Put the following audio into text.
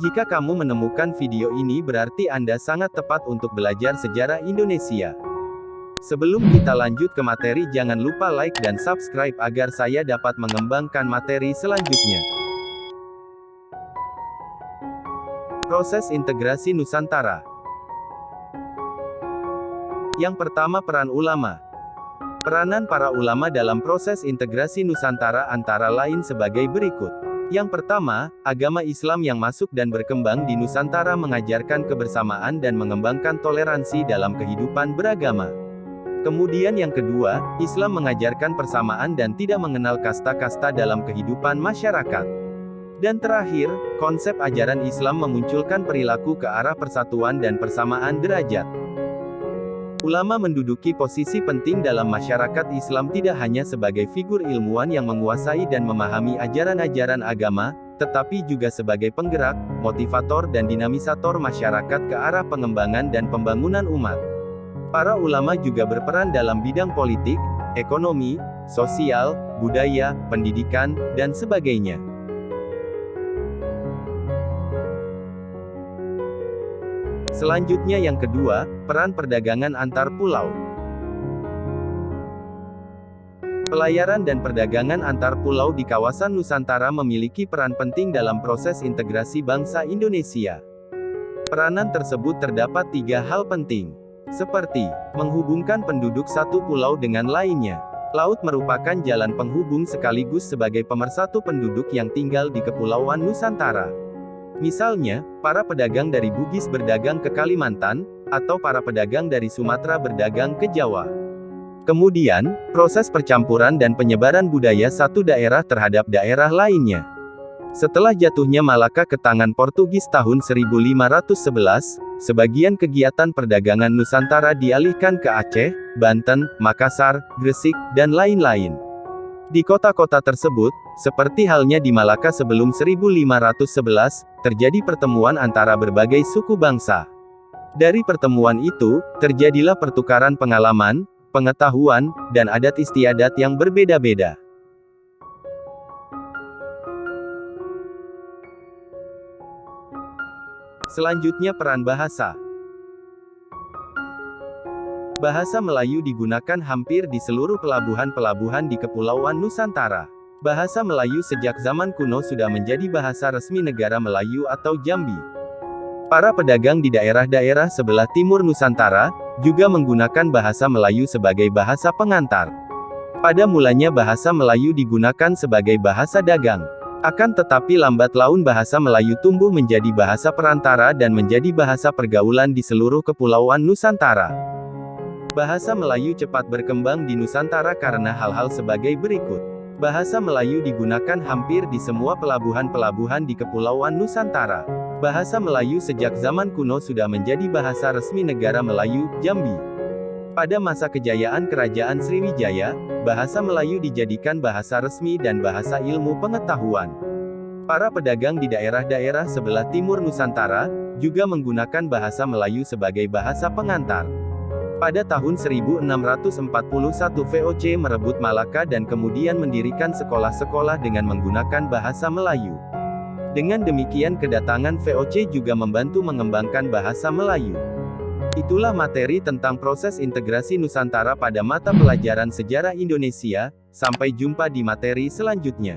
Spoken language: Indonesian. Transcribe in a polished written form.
Jika kamu menemukan video ini berarti Anda sangat tepat untuk belajar sejarah Indonesia. Sebelum kita lanjut ke materi, jangan lupa like dan subscribe agar saya dapat mengembangkan materi selanjutnya. Proses integrasi Nusantara. Yang pertama, peran ulama. Peranan para ulama dalam proses integrasi Nusantara antara lain sebagai berikut. Yang pertama, agama Islam yang masuk dan berkembang di Nusantara mengajarkan kebersamaan dan mengembangkan toleransi dalam kehidupan beragama. Kemudian yang kedua, Islam mengajarkan persamaan dan tidak mengenal kasta-kasta dalam kehidupan masyarakat. Dan terakhir, konsep ajaran Islam memunculkan perilaku ke arah persatuan dan persamaan derajat. Ulama menduduki posisi penting dalam masyarakat Islam tidak hanya sebagai figur ilmuwan yang menguasai dan memahami ajaran-ajaran agama, tetapi juga sebagai penggerak, motivator dan dinamisator masyarakat ke arah pengembangan dan pembangunan umat. Para ulama juga berperan dalam bidang politik, ekonomi, sosial, budaya, pendidikan, dan sebagainya. Selanjutnya yang kedua, peran perdagangan antar pulau. Pelayaran dan perdagangan antar pulau di kawasan Nusantara memiliki peran penting dalam proses integrasi bangsa Indonesia. Peranan tersebut terdapat 3 hal penting. Seperti, menghubungkan penduduk satu pulau dengan lainnya. Laut merupakan jalan penghubung sekaligus sebagai pemersatu penduduk yang tinggal di Kepulauan Nusantara. Misalnya, para pedagang dari Bugis berdagang ke Kalimantan, atau para pedagang dari Sumatera berdagang ke Jawa. Kemudian, proses percampuran dan penyebaran budaya satu daerah terhadap daerah lainnya. Setelah jatuhnya Malaka ke tangan Portugis tahun 1511, sebagian kegiatan perdagangan Nusantara dialihkan ke Aceh, Banten, Makassar, Gresik, dan lain-lain. Di kota-kota tersebut, seperti halnya di Malaka sebelum 1511, terjadi pertemuan antara berbagai suku bangsa. Dari pertemuan itu, terjadilah pertukaran pengalaman, pengetahuan, dan adat istiadat yang berbeda-beda. Selanjutnya peran bahasa. Bahasa Melayu digunakan hampir di seluruh pelabuhan-pelabuhan di Kepulauan Nusantara. Bahasa Melayu sejak zaman kuno sudah menjadi bahasa resmi negara Melayu atau Jambi. Para pedagang di daerah-daerah sebelah timur Nusantara, juga menggunakan bahasa Melayu sebagai bahasa pengantar. Pada mulanya bahasa Melayu digunakan sebagai bahasa dagang. Akan tetapi lambat laun bahasa Melayu tumbuh menjadi bahasa perantara dan menjadi bahasa pergaulan di seluruh Kepulauan Nusantara. Bahasa Melayu cepat berkembang di Nusantara karena hal-hal sebagai berikut. Bahasa Melayu digunakan hampir di semua pelabuhan-pelabuhan di Kepulauan Nusantara. Bahasa Melayu sejak zaman kuno sudah menjadi bahasa resmi negara Melayu, Jambi. Pada masa kejayaan Kerajaan Sriwijaya, bahasa Melayu dijadikan bahasa resmi dan bahasa ilmu pengetahuan. Para pedagang di daerah-daerah sebelah timur Nusantara, juga menggunakan bahasa Melayu sebagai bahasa pengantar. Pada tahun 1641 VOC merebut Malaka dan kemudian mendirikan sekolah-sekolah dengan menggunakan bahasa Melayu. Dengan demikian kedatangan VOC juga membantu mengembangkan bahasa Melayu. Itulah materi tentang proses integrasi Nusantara pada mata pelajaran sejarah Indonesia. Sampai jumpa di materi selanjutnya.